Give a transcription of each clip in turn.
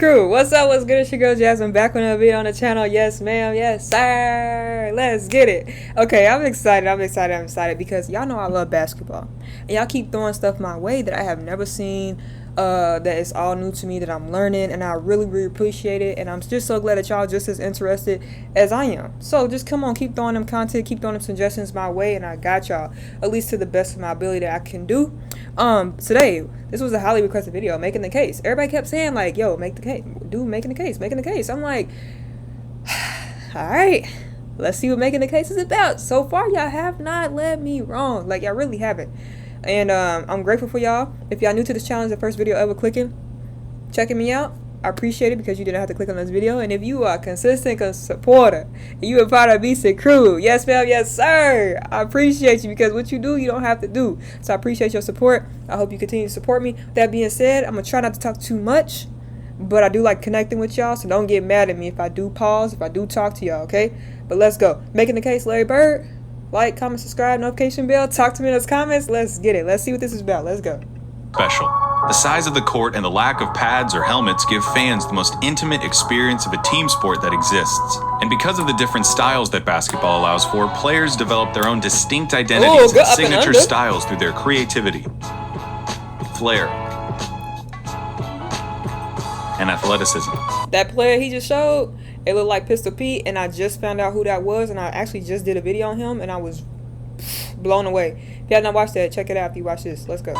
Crew, what's up? What's good? It's your girl Jasmine back with another video on the channel. Yes, ma'am. Yes, sir. Let's get it. Okay, I'm excited because y'all know I love basketball. And y'all keep throwing stuff my way that I have never seen, that is all new to me, that I'm learning, and I really appreciate it. And I'm just so glad that y'all just as interested as I am. So just come on, keep throwing them content, keep throwing them suggestions my way, and I got y'all, at least to the best of my ability that I can do. Today, this was a highly requested video, making the case. Everybody kept saying, like, yo, make the case, dude, making the case. I'm like, all right, let's see what making the case is about. So far, y'all have not led me wrong. Like, y'all really haven't. And I'm grateful for y'all. If y'all new to this challenge, the first video ever checking me out, I appreciate it because you didn't have to click on this video. And if you are a consistent supporter and you are part of BC Crew, yes ma'am, yes sir, I appreciate you because what you do, you don't have to do. So I appreciate your support. I hope you continue to support me. That being said, I'm going to try not to talk too much, but I do like connecting with y'all, so don't get mad at me if I do pause, if I do talk to y'all, okay? But let's go. Making the case, Larry Bird. Like, comment, subscribe, notification bell. Talk to me in those comments. Let's get it. Let's see what this is about. Let's go. Special. The size of the court and the lack of pads or helmets give fans the most intimate experience of a team sport that exists. And because of the different styles that basketball allows for, players develop their own distinct identities and signature styles through their creativity, flair, and athleticism. That player he just showed, it looked like Pistol Pete, and I just found out who that was, and I actually just did a video on him, and I was blown away. If you have not watched that, check it out if you watch this. Let's go.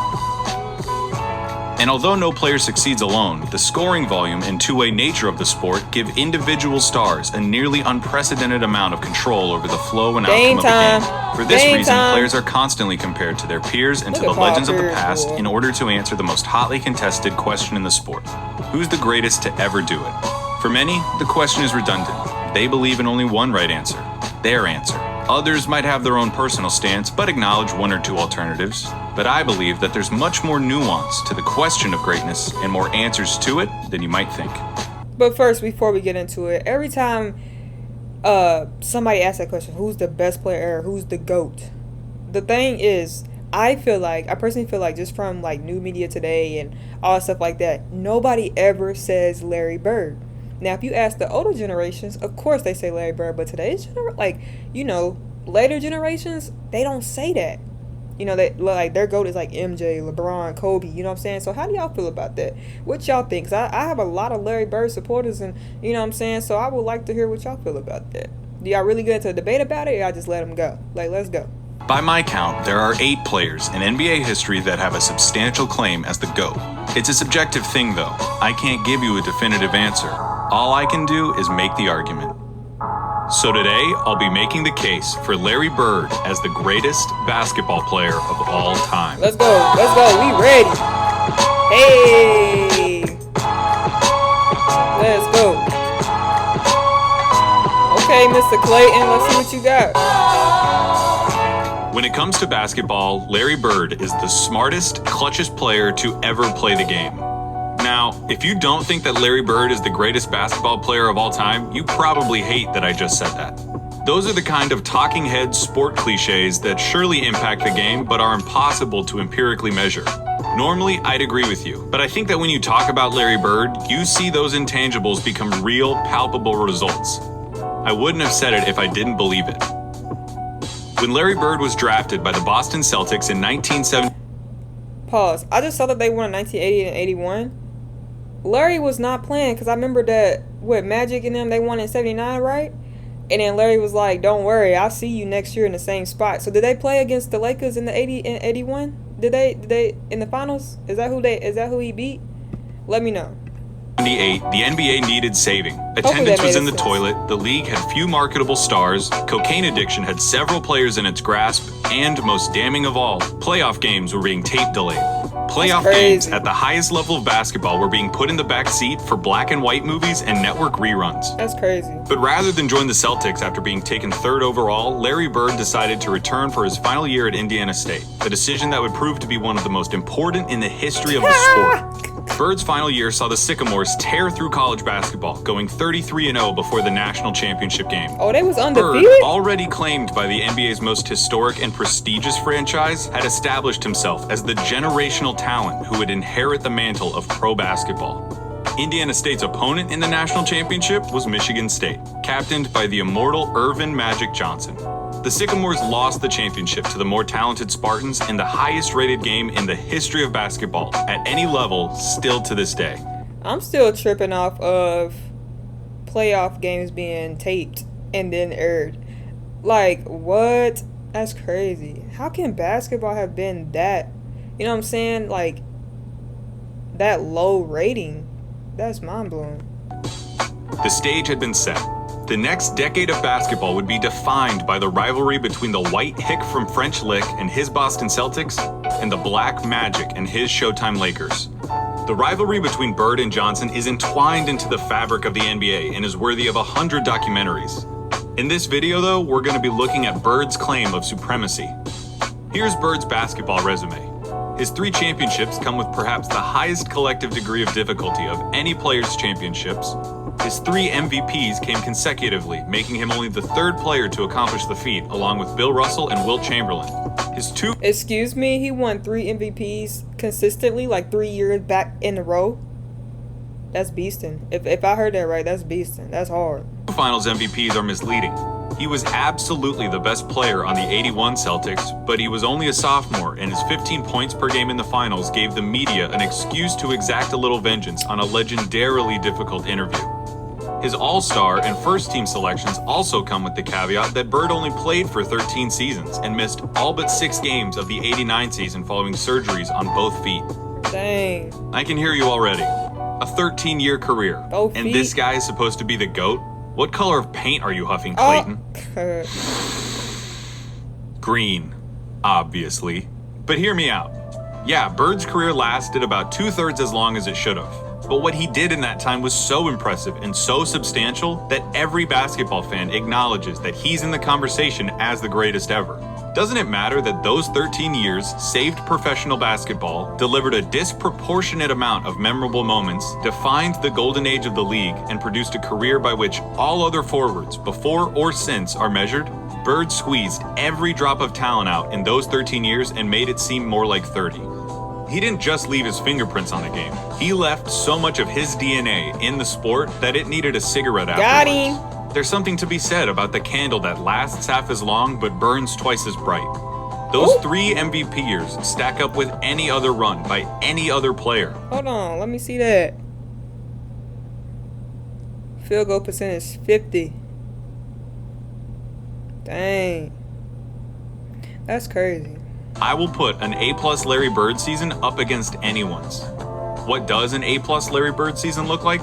And although no player succeeds alone, the scoring volume and two-way nature of the sport give individual stars a nearly unprecedented amount of control over the flow and outcome of the game. For this reason, players are constantly compared to their peers and to the legends of the past in order to answer the most hotly contested question in the sport: who's the greatest to ever do it? For many, the question is redundant. They believe in only one right answer, their answer. Others might have their own personal stance, but acknowledge one or two alternatives. But I believe that there's much more nuance to the question of greatness and more answers to it than you might think. But first, before we get into it, every time somebody asks that question, who's the best player ever, who's the GOAT? The thing is, I personally feel like just from like new media today and all that stuff like that, nobody ever says Larry Bird. Now, if you ask the older generations, of course they say Larry Bird, but today's later generations, they don't say that. You know, they like their GOAT is like MJ, LeBron, Kobe. You know what I'm saying? So how do y'all feel about that? What y'all think? 'Cause I have a lot of Larry Bird supporters, and you know what I'm saying. So I would like to hear what y'all feel about that. Do y'all really get into a debate about it, or y'all just let them go? Like, let's go. By my count, there are 8 players in NBA history that have a substantial claim as the GOAT. It's a subjective thing, though. I can't give you a definitive answer. All I can do is make the argument. So today, I'll be making the case for Larry Bird as the greatest basketball player of all time. Let's go, we ready. Hey! Let's go. Okay, Mr. Clayton, let's see what you got. When it comes to basketball, Larry Bird is the smartest, clutchest player to ever play the game. Now, if you don't think that Larry Bird is the greatest basketball player of all time, you probably hate that I just said that. Those are the kind of talking head sport cliches that surely impact the game but are impossible to empirically measure. Normally, I'd agree with you, but I think that when you talk about Larry Bird, you see those intangibles become real, palpable results. I wouldn't have said it if I didn't believe it. When Larry Bird was drafted by the Boston Celtics in 1970... Pause. I just saw that they won in 1980 and 81. Larry was not playing because I remember that with Magic and them, they won in 79, right? And then Larry was like, don't worry, I'll see you next year in the same spot. So did they play against the Lakers in the 80 and 81? Did they in the finals? Is that who he beat? Let me know. 78, the NBA needed saving. Attendance was in the toilet, the league had few marketable stars, cocaine addiction had several players in its grasp, and most damning of all, playoff games were being tape delayed. Playoff games at the highest level of basketball were being put in the back seat for black and white movies and network reruns. That's crazy. But rather than join the Celtics after being taken 3rd overall, Larry Bird decided to return for his final year at Indiana State, a decision that would prove to be one of the most important in the history of the sport. Bird's final year saw the Sycamores tear through college basketball, going 33-0 before the national championship game. Oh, they was undefeated? Bird, already claimed by the NBA's most historic and prestigious franchise, had established himself as the generational talent who would inherit the mantle of pro basketball. Indiana State's opponent in the national championship was Michigan State, captained by the immortal Irvin Magic Johnson. The Sycamores lost the championship to the more talented Spartans in the highest-rated game in the history of basketball at any level still to this day. I'm still tripping off of playoff games being taped and then aired. Like, what? That's crazy. How can basketball have been that, you know what I'm saying, like, that low rating? That's mind-blowing. The stage had been set. The next decade of basketball would be defined by the rivalry between the white hick from French Lick and his Boston Celtics and the black Magic and his Showtime Lakers. The rivalry between Bird and Johnson is entwined into the fabric of the NBA and is worthy of 100 documentaries. In this video, though, we're going to be looking at Bird's claim of supremacy. Here's Bird's basketball resume. His 3 championships come with perhaps the highest collective degree of difficulty of any player's championships. His 3 MVPs came consecutively, making him only the 3rd player to accomplish the feat, along with Bill Russell and Wilt Chamberlain. His 2... Excuse me, he won 3 MVPs consistently, like 3 years back in a row? That's beastin'. If I heard that right, that's beastin'. That's hard. Finals MVPs are misleading. He was absolutely the best player on the '81 Celtics, but he was only a sophomore, and his 15 points per game in the finals gave the media an excuse to exact a little vengeance on a legendarily difficult interview. His All-Star and first-team selections also come with the caveat that Bird only played for 13 seasons and missed all but 6 games of the '89 season following surgeries on both feet. Dang. I can hear you already. A 13-year career. Both and feet? this guy is supposed to be the GOAT? What color of paint are you huffing, Clayton? Oh. Green, obviously. But hear me out. Yeah, Bird's career lasted about 2/3 as long as it should have. But what he did in that time was so impressive and so substantial that every basketball fan acknowledges that he's in the conversation as the greatest ever. Doesn't it matter that those 13 years saved professional basketball, delivered a disproportionate amount of memorable moments, defined the golden age of the league, and produced a career by which all other forwards, before or since, are measured? Bird squeezed every drop of talent out in those 13 years and made it seem more like 30. He didn't just leave his fingerprints on the game. He left so much of his DNA in the sport that it needed a cigarette afterwards. Got him. There's something to be said about the candle that lasts half as long but burns twice as bright. Those 3 MVP years stack up with any other run by any other player. Hold on, let me see that. Field goal percentage 50. Dang. That's crazy. I will put an A+ Larry Bird season up against anyone's. What does an A+ Larry Bird season look like?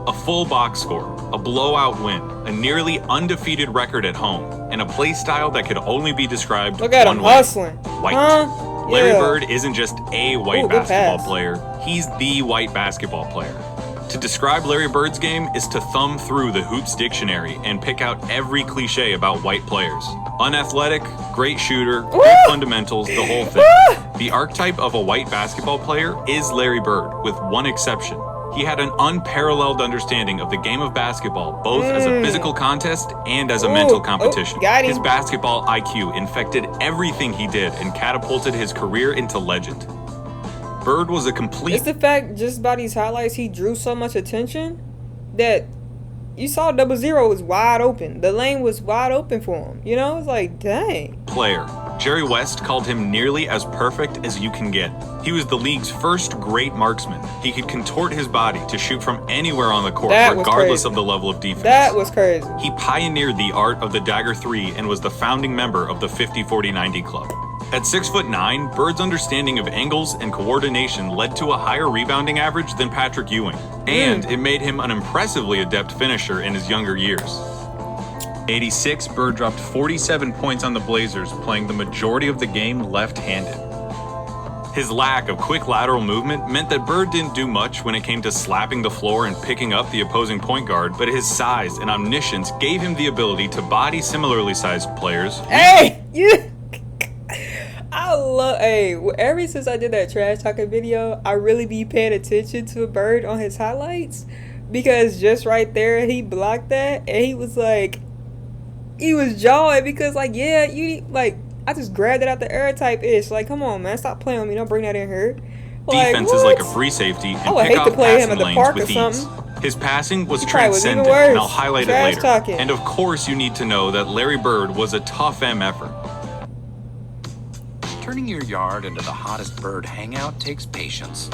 A full box score, a blowout win, a nearly undefeated record at home, and a play style that could only be described Look at one him way. hustling. White. Huh? Larry Yeah. Bird isn't just a white Ooh, good basketball pass. player, he's the white basketball player. To describe Larry Bird's game is to thumb through the Hoops dictionary and pick out every cliche about white players. Unathletic, great shooter, great fundamentals, the whole thing. The archetype of a white basketball player is Larry Bird, with one exception. He had an unparalleled understanding of the game of basketball, both as a physical contest and as a mental competition. Got him. His basketball IQ infected everything he did and catapulted his career into legend. Bird was a complete... It's the fact just by these highlights he drew so much attention that you saw 0-0 was wide open. The lane was wide open for him. You know, it's like, dang. player. Jerry West called him nearly as perfect as you can get. He was the league's first great marksman. He could contort his body to shoot from anywhere on the court, That was regardless crazy. of the level of defense. That was crazy. He pioneered the art of the dagger 3 and was the founding member of the 50-40-90 club. At 6'9", Bird's understanding of angles and coordination led to a higher rebounding average than Patrick Ewing, and it made him an impressively adept finisher in his younger years. 86, Bird dropped 47 points on the Blazers, playing the majority of the game left-handed. His lack of quick lateral movement meant that Bird didn't do much when it came to slapping the floor and picking up the opposing point guard, but his size and omniscience gave him the ability to body similarly sized players. Hey, you. I love. Hey, ever since I did that trash talking video, I really be paying attention to Bird on his highlights, because just right there he blocked that and he was like, he was jawing because like, yeah, you like, I just grabbed it out the air type ish. Like, come on, man, stop playing with me. Don't bring that in here. defenses like a free safety, and pick off passing lanes with ease. His passing was transcendent, and I'll highlight it later. And of course, you need to know that Larry Bird was a tough effort. Turning your yard into the hottest bird hangout takes patience.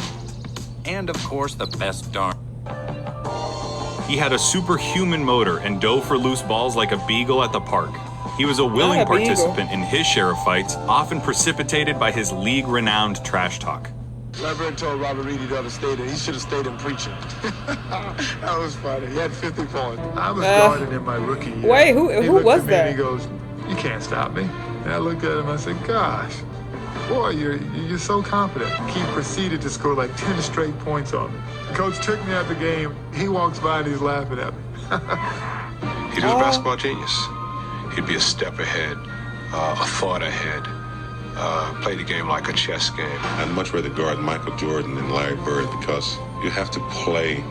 And of course, the best darn. He had a superhuman motor and dove for loose balls like a beagle at the park. He was a willing participant in his share of fights, often precipitated by his league-renowned trash talk. Larry told Robert Reed he'd ever stayed there. He should have stayed in preaching. That was funny. He had 50 points. I was guarding in my rookie year. Wait, who was that? He goes, "You can't stop me." And I looked at him. I said, "Gosh, boy, you're so confident." He proceeded to score like 10 straight points on me. The coach took me out the game. He walks by and he's laughing at me. He was a basketball genius. He'd be a step ahead, a thought ahead. Play the game like a chess game. I'd much rather guard Michael Jordan than Larry Bird because you have to play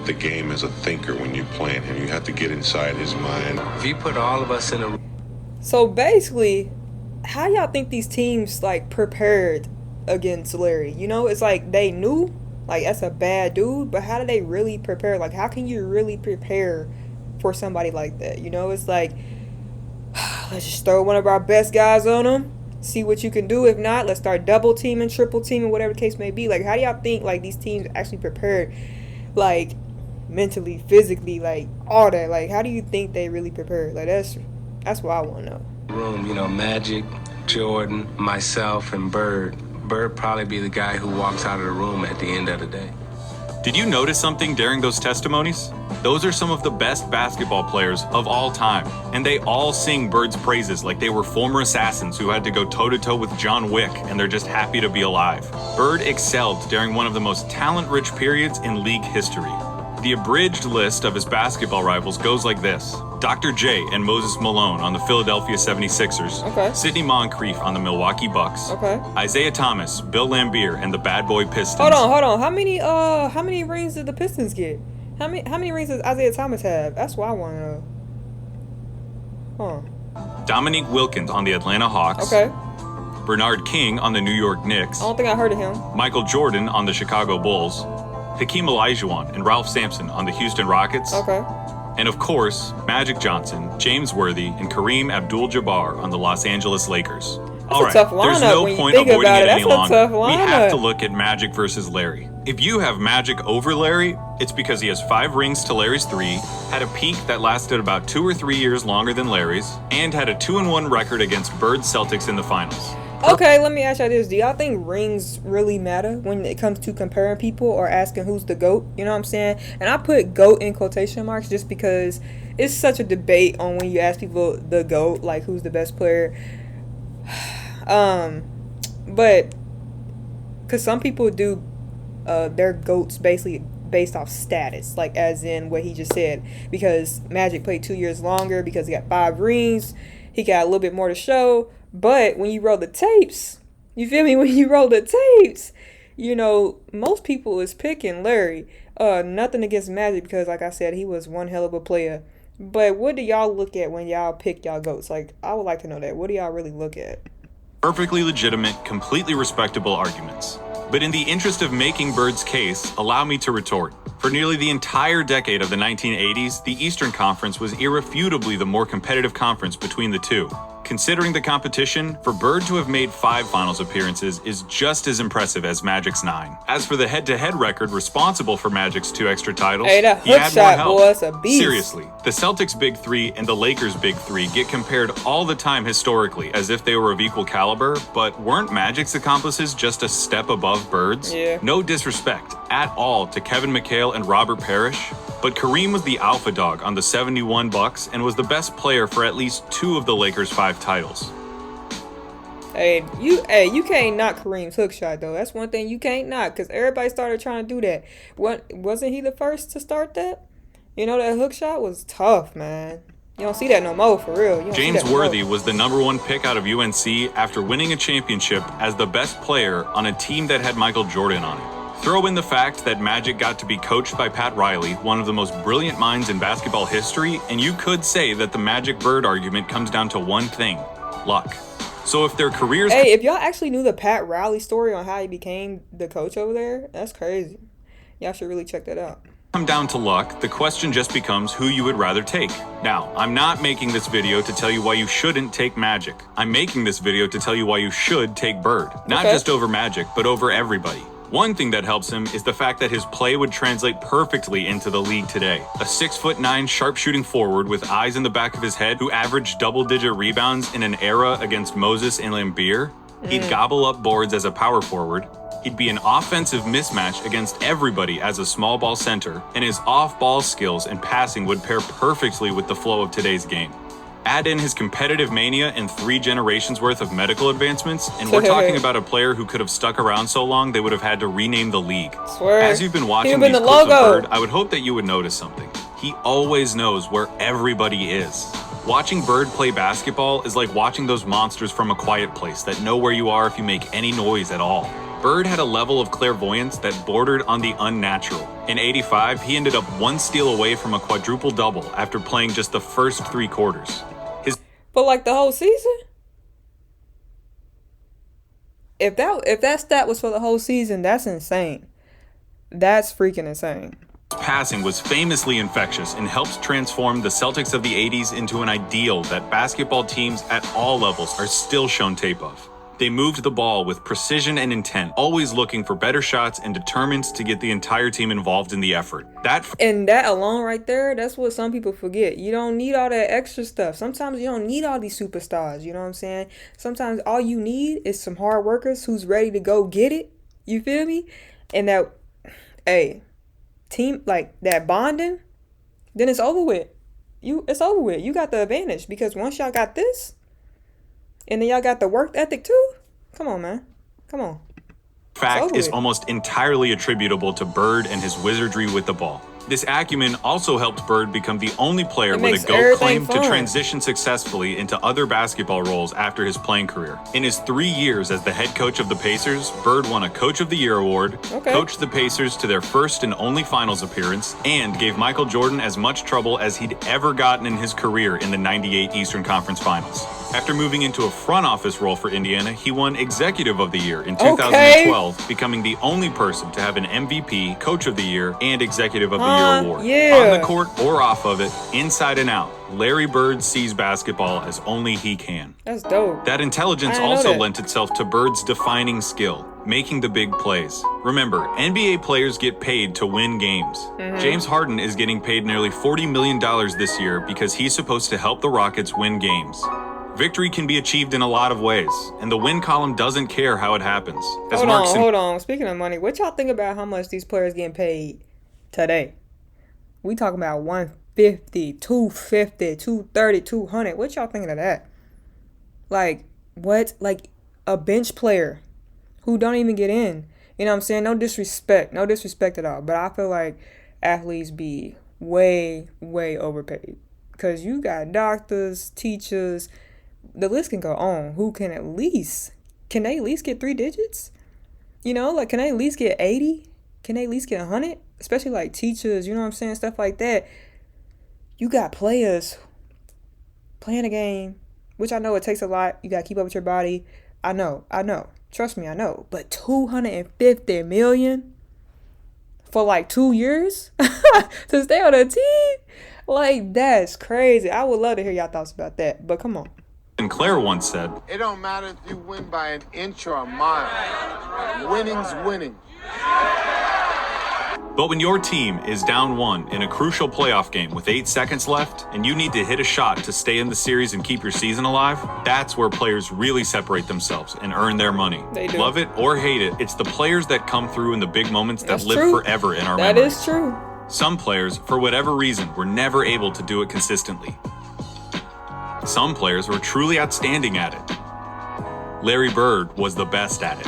the game as a thinker when you're playing him. You have to get inside his mind. If you put all of us in a... So basically, how y'all think these teams like prepared against Larry? You know, it's like they knew like that's a bad dude, but how do they really prepare? Like, how can you really prepare for somebody like that? You know, it's like, let's just throw one of our best guys on him, see what you can do. If not, let's start double teaming, triple teaming, whatever the case may be. Like, how do y'all think like these teams actually prepared, like mentally, physically, like all that? Like, how do you think they really prepared? Like, that's what I want to know. Room, you know, Magic, Jordan, myself, and Bird. Bird probably be the guy who walks out of the room at the end of the day. Did you notice something during those testimonies? Those are some of the best basketball players of all time, and they all sing Bird's praises like they were former assassins who had to go toe-to-toe with John Wick, and they're just happy to be alive. Bird excelled during one of the most talent-rich periods in league history. The abridged list of his basketball rivals goes like this: Dr. J and Moses Malone on the Philadelphia 76ers, Sidney Moncrief on the Milwaukee Bucks, Isaiah Thomas, Bill Laimbeer, and the Bad Boy Pistons. Hold on. How many rings did the Pistons get? How many rings does Isaiah Thomas have? That's what I want to know. Dominique Wilkins on the Atlanta Hawks. Bernard King on the New York Knicks. I don't think I heard of him. Michael Jordan on the Chicago Bulls. Hakeem Olajuwon and Ralph Sampson on the Houston Rockets. And of course, Magic Johnson, James Worthy, and Kareem Abdul-Jabbar on the Los Angeles Lakers. All right, there's no point avoiding it any longer. We have to look at Magic versus Larry. If you have Magic over Larry, it's because he has 5 rings to Larry's 3, had a peak that lasted about 2 or 3 years longer than Larry's, and had a 2-1 record against Bird's Celtics in the finals. Okay, let me ask y'all this. Do y'all think rings really matter when it comes to comparing people or asking who's the GOAT? You know what I'm saying? And I put GOAT in quotation marks just because it's such a debate on when you ask people the GOAT, like who's the best player. But because some people do their GOATs basically based off status, like as in what he just said. Because Magic played 2 years longer, because he got 5 rings, he got a little bit more to show. But when you roll the tapes, you feel me? When you roll the tapes, you know, most people is picking Larry. Nothing against Magic, because like I said, he was one hell of a player. But what do y'all look at when y'all pick y'all GOATs? Like, I would like to know that. What do y'all really look at? Perfectly legitimate, completely respectable arguments. But in the interest of making Bird's case, allow me to retort. For nearly the entire decade of the 1980s, the Eastern Conference was irrefutably the more competitive conference between the two. Considering the competition, for Bird to have made 5 finals appearances is just as impressive as Magic's 9. As for the head-to-head record responsible for Magic's 2 extra titles, he had more help. Boy, it's a beast. Seriously, the Celtics' Big 3 and the Lakers' Big 3 get compared all the time historically as if they were of equal caliber, but weren't Magic's accomplices just a step above Bird's? Yeah. No disrespect at all to Kevin McHale and Robert Parrish, but Kareem was the alpha dog on the 71 Bucks and was the best player for at least 2 of the Lakers' 5 titles. Hey, you can't knock Kareem's hook shot though. That's one thing you can't knock, because everybody started trying to do that. Wasn't he the first to start that? You know, that hook shot was tough, man. You don't see that no more, for real. James Worthy was the #1 pick out of UNC after winning a championship as the best player on a team that had Michael Jordan on it. Throw in the fact that Magic got to be coached by Pat Riley, one of the most brilliant minds in basketball history, and you could say that the Magic Bird argument comes down to one thing: luck. So if their careers... Hey, if y'all actually knew the Pat Riley story on how he became the coach over there, that's crazy. Y'all should really check that out. Come down to luck, the question just becomes who you would rather take. Now, I'm not making this video to tell you why you shouldn't take Magic. I'm making this video to tell you why you should take Bird. Not just over Magic, but over everybody. One thing that helps him is the fact that his play would translate perfectly into the league today. A 6'9" sharpshooting forward with eyes in the back of his head who averaged double-digit rebounds in an era against Moses and Lambeer. He'd gobble up boards as a power forward. He'd be an offensive mismatch against everybody as a small ball center, and his off-ball skills and passing would pair perfectly with the flow of today's game. Add in his competitive mania and 3 generations worth of medical advancements, and we're talking about a player who could have stuck around so long they would have had to rename the league. Swear. As you've been watching these clips of Bird, I would hope that you would notice something. He always knows where everybody is. Watching Bird play basketball is like watching those monsters from A Quiet Place that know where you are if you make any noise at all. Bird had a level of clairvoyance that bordered on the unnatural. In '85, he ended up 1 steal away from a quadruple-double after playing just the first 3 quarters. But like the whole season? If that stat was for the whole season, that's insane. That's freaking insane. Passing was famously infectious and helped transform the Celtics of the 80s into an ideal that basketball teams at all levels are still shown tape of. They moved the ball with precision and intent, always looking for better shots and determined to get the entire team involved in the effort. And that alone right there, that's what some people forget. You don't need all that extra stuff. Sometimes you don't need all these superstars, you know what I'm saying? Sometimes all you need is some hard workers who's ready to go get it. You feel me? And that, hey, team, like that bonding, then it's over with. It's over with. You got the advantage because once y'all got this, and then y'all got the work ethic too. Come on, man. Come on. Fact is almost entirely attributable to Bird and his wizardry with the ball. This acumen also helped Bird become the only player with a GOAT claim to transition successfully into other basketball roles after his playing career. In his 3 years as the head coach of the Pacers, Bird won a Coach of the Year award, coached the Pacers to their first and only finals appearance, and gave Michael Jordan as much trouble as he'd ever gotten in his career in the '98 Eastern Conference Finals. After moving into a front office role for Indiana, he won Executive of the Year in 2012, becoming the only person to have an MVP, Coach of the Year, and Executive of the Year award. On the court or off of it, inside and out, Larry Bird sees basketball as only he can. That's dope. That intelligence also lent itself to Bird's defining skill, making the big plays. Remember, NBA players get paid to win games. James Harden is getting paid nearly $40 million this year because he's supposed to help the Rockets win games. Victory can be achieved in a lot of ways, and the win column doesn't care how it happens. Hold on. Speaking of money, what y'all think about how much these players getting paid today? We talking about 150, 250, 230, 200. What y'all thinking of that? Like, what? Like a bench player who don't even get in. You know what I'm saying? No disrespect at all. But I feel like athletes be way, way overpaid. Because you got doctors, teachers, the list can go on. Who can they at least get 3 digits? You know, like, can they at least get 80? Can they at least get 100? Especially like teachers, you know what I'm saying? Stuff like that. You got players playing a game, which I know it takes a lot. You got to keep up with your body. I know. Trust me, I know. But $250 million for like 2 years to stay on a team? Like, that's crazy. I would love to hear y'all thoughts about that. But come on. Sinclair once said, "It don't matter if you win by an inch or a mile. Winning's winning." But when your team is down 1 in a crucial playoff game with 8 seconds left, and you need to hit a shot to stay in the series and keep your season alive, that's where players really separate themselves and earn their money. They do. Love it or hate it, it's the players that come through in the big moments that live forever in our memories. That is true. Some players, for whatever reason, were never able to do it consistently. Some players were truly outstanding at it. Larry Bird was the best at it.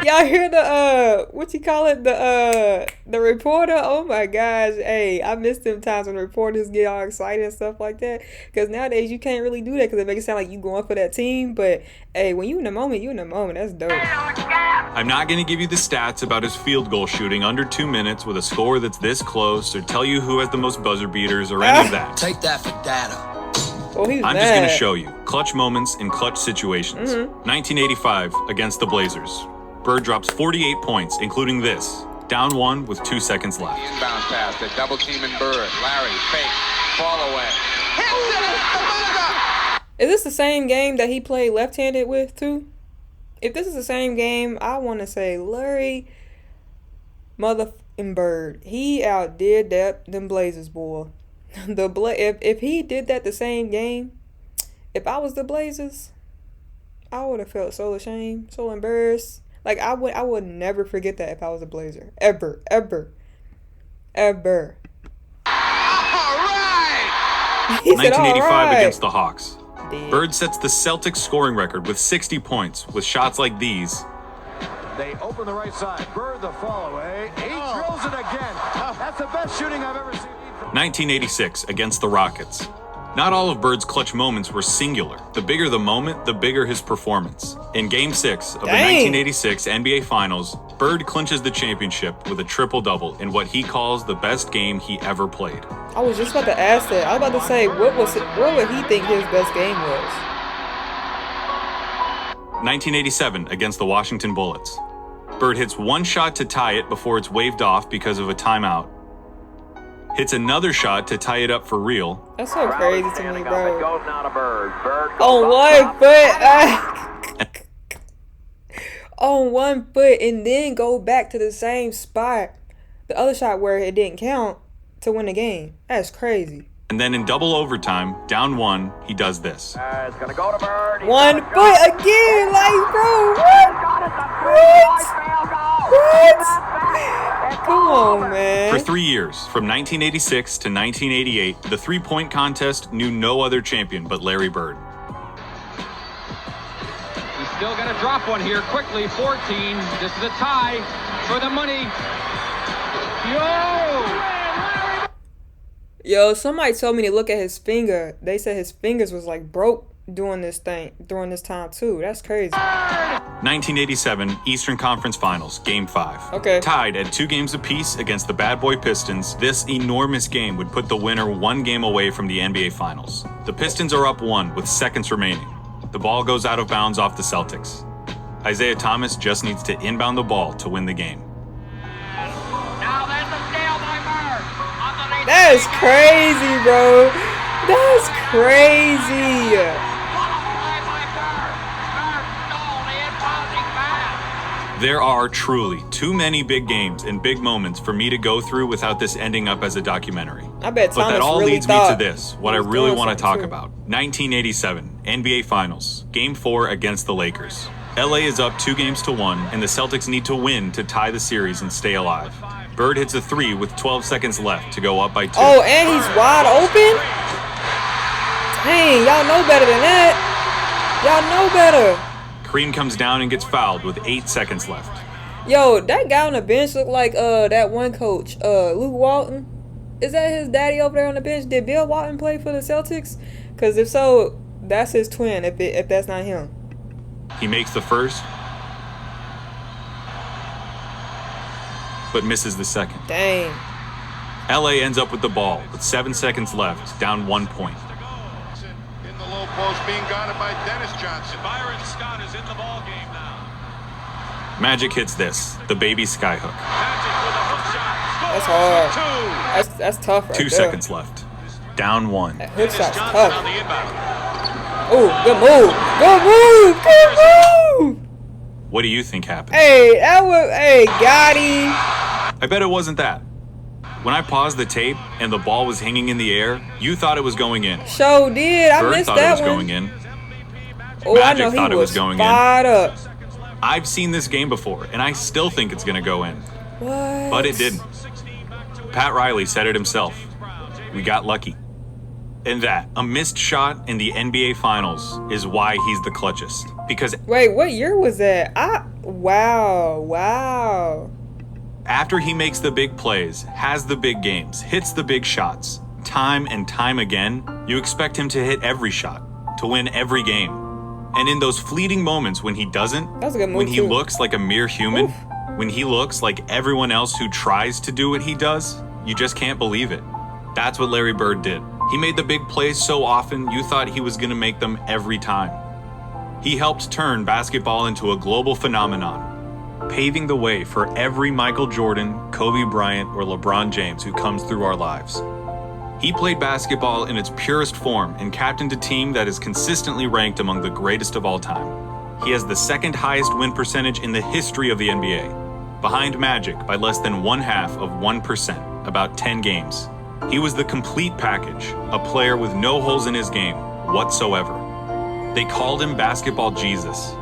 Y'all hear the what you call it, the reporter? Oh my gosh, hey, I miss them times when reporters get all excited and stuff like that. Because nowadays you can't really do that because it makes it sound like you going for that team. But hey, when you in the moment, you in the moment. That's dope. I'm not going to give you the stats about his field goal shooting under 2 minutes with a score that's this close, or tell you who has the most buzzer beaters or any of that. Take that for data. Oh, he's I'm mad. just going to show you clutch moments in clutch situations. 1985 against the Blazers. Bird drops 48 points, including this. Down 1 with 2 seconds left. Inbound pass, they double teaming Bird. Larry, fake, fall away. Is this the same game that he played left-handed with too? If this is the same game, I want to say Larry motherfucking Bird. He outdid them Blazers, boy. If he did that the same game, if I was the Blazers, I would have felt so ashamed, so embarrassed. Like I would never forget that if I was a Blazer. Ever. All right! He said, 1985 "All right." against the Hawks. Dead. Bird sets the Celtics scoring record with 60 points with shots like these. They open the right side. Bird the fall away. He drills it again. That's the best shooting I've ever seen. 1986 against the Rockets. Not all of Bird's clutch moments were singular. The bigger the moment, the bigger his performance. In Game 6 of the 1986 NBA Finals, Bird clinches the championship with a triple-double in what he calls the best game he ever played. I was just about to ask that. I was about to say, what would he think his best game was? 1987 against the Washington Bullets. Bird hits one shot to tie it before it's waved off because of a timeout. Hits another shot to tie it up for real. That's so crazy to me, bro. Goes now to Bird. Bird On one foot. On 1 foot, and then go back to the same spot. The other shot where it didn't count to win the game. That's crazy. And then in double overtime, down 1, he does this. It's gonna go to Bird. 1 foot again, like, bro, what? Come on, man. For 3 years, from 1986 to 1988, the three-point contest knew no other champion but Larry Bird. He's still gonna drop one here quickly. 14. This is a tie for the money. Yo, somebody told me to look at his finger. They said his fingers was like broke during this time too. That's crazy. 1987 Eastern Conference Finals, Game 5. Okay. Tied at 2 games apiece against the Bad Boy Pistons, this enormous game would put the winner 1 game away from the NBA Finals. The Pistons are up 1 with seconds remaining. The ball goes out of bounds off the Celtics. Isaiah Thomas just needs to inbound the ball to win the game. Now there's a steal by Bird. That is crazy, bro. That's crazy. There are truly too many big games and big moments for me to go through without this ending up as a documentary. I bet Thomas But that all really leads me thought to this, what he I was really doing want to something talk too. about. 1987 NBA Finals, Game 4 against the Lakers. LA is up 2 games to 1, and the Celtics need to win to tie the series and stay alive. Bird hits a 3 with 12 seconds left to go up by 2. Oh, and he's wide open? Dang, y'all know better than that. Y'all know better. Kareem comes down and gets fouled with 8 seconds left. Yo, that guy on the bench looked like that one coach, Luke Walton. Is that his daddy over there on the bench? Did Bill Walton play for the Celtics? Because if so, that's his twin, if that's not him. He makes the first, but misses the second. Dang. LA ends up with the ball with 7 seconds left, down 1 point. In the low post, being guarded by Dennis Johnson. Byron Scott is in the ball game now. Magic hits this, the baby skyhook. That's hard. That's tough right 2 there. seconds left, down 1. That hook shot's tough. Oh, good move. Good move. What do you think happened? Hey, got him. I bet it wasn't that. When I paused the tape and the ball was hanging in the air, you thought it was going in. Sure did. I Bird missed thought that it was one. going in. Oh, Magic I know thought he it was was going in. fired up. I've seen this game before, and I still think it's going to go in. What? But it didn't. Pat Riley said it himself. We got lucky. And that a missed shot in the NBA Finals is why he's the clutchest. Because wait, what year was that? Wow. After he makes the big plays, has the big games, hits the big shots, time and time again, you expect him to hit every shot, to win every game. And in those fleeting moments when he doesn't, that was a good move when he too. looks like a mere human, when he looks like everyone else who tries to do what he does, you just can't believe it. That's what Larry Bird did. He made the big plays so often you thought he was going to make them every time. He helped turn basketball into a global phenomenon, paving the way for every Michael Jordan, Kobe Bryant, or LeBron James who comes through our lives. He played basketball in its purest form and captained a team that is consistently ranked among the greatest of all time. He has the second highest win percentage in the history of the NBA, behind Magic by less than 0.5%, about 10 games. He was the complete package, a player with no holes in his game whatsoever. They called him Basketball Jesus.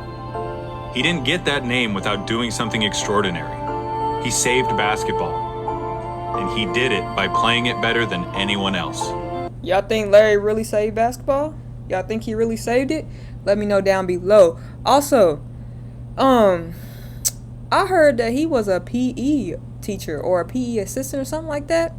He didn't get that name without doing something extraordinary. He saved basketball, and he did it by playing it better than anyone else. Y'all think Larry really saved basketball? Y'all think he really saved it? Let me know down below. Also, I heard that he was a PE teacher or a PE assistant or something like that.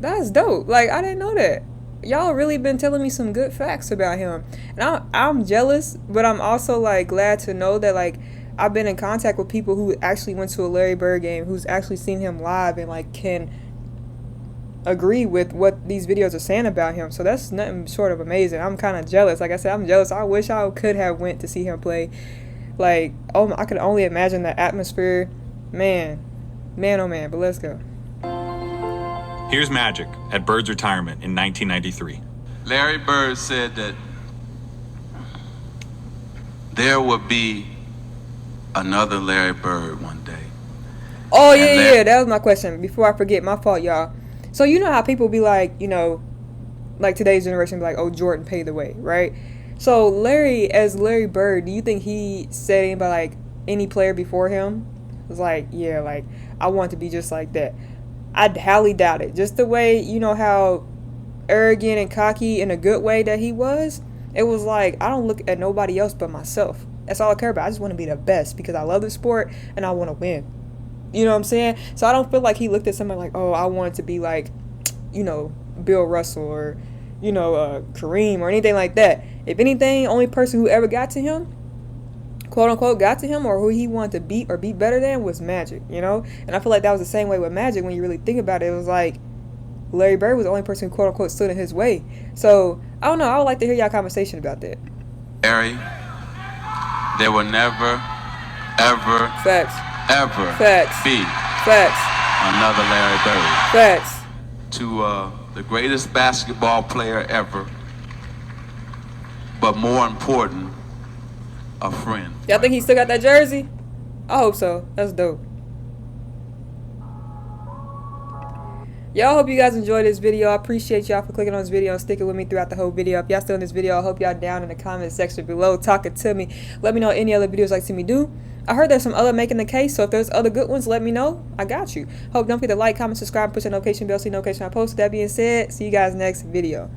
That's dope. Like, I didn't know that. Y'all really been telling me some good facts about him, and I'm jealous, but I'm also like glad to know that like I've been in contact with people who actually went to a Larry Bird game, who's actually seen him live and like can agree with what these videos are saying about him. So that's nothing short of amazing. I'm kind of jealous. Like I said, I'm jealous. I wish I could have went to see him play. Like, oh, I could only imagine the atmosphere. Man, oh man. But let's go. Here's Magic at Bird's retirement in 1993. Larry Bird said that there would be another Larry Bird one day. Oh, yeah, that was my question. Before I forget, my fault, y'all. So you know how people be like, you know, like today's generation be like, oh, Jordan paved the way, right? So Larry, as Larry Bird, do you think he said anything about like any player before him? It was like, yeah, like I want to be just like that. I highly doubt it. Just the way, you know, how arrogant and cocky in a good way that he was. It was like, I don't look at nobody else but myself. That's all I care about. I just want to be the best because I love the sport and I want to win. You know what I'm saying? So I don't feel like he looked at somebody like, oh, I wanted to be like, you know, Bill Russell or, you know, Kareem or anything like that. If anything, only person who ever got to him, quote unquote, got to him or who he wanted to beat or be better than was Magic, you know? And I feel like that was the same way with Magic when you really think about it. It was like Larry Bird was the only person who quote unquote stood in his way. So I don't know. I would like to hear y'all conversation about that. Larry, there will never, ever, ever be another Larry Bird. Facts. To the greatest basketball player ever, but more important, a friend. Y'all think he still got that jersey? I hope so. That's dope. Y'all, hope you guys enjoyed this video. I appreciate y'all for clicking on this video and sticking with me throughout the whole video. If y'all still in this video, I hope y'all down in the comment section below talking to me. Let me know any other videos like to see me do. I heard there's some other making the case, so if there's other good ones, let me know. I got you. Hope don't forget to like, comment, subscribe, push the notification bell so you know notification I post. That being said, see you guys next video.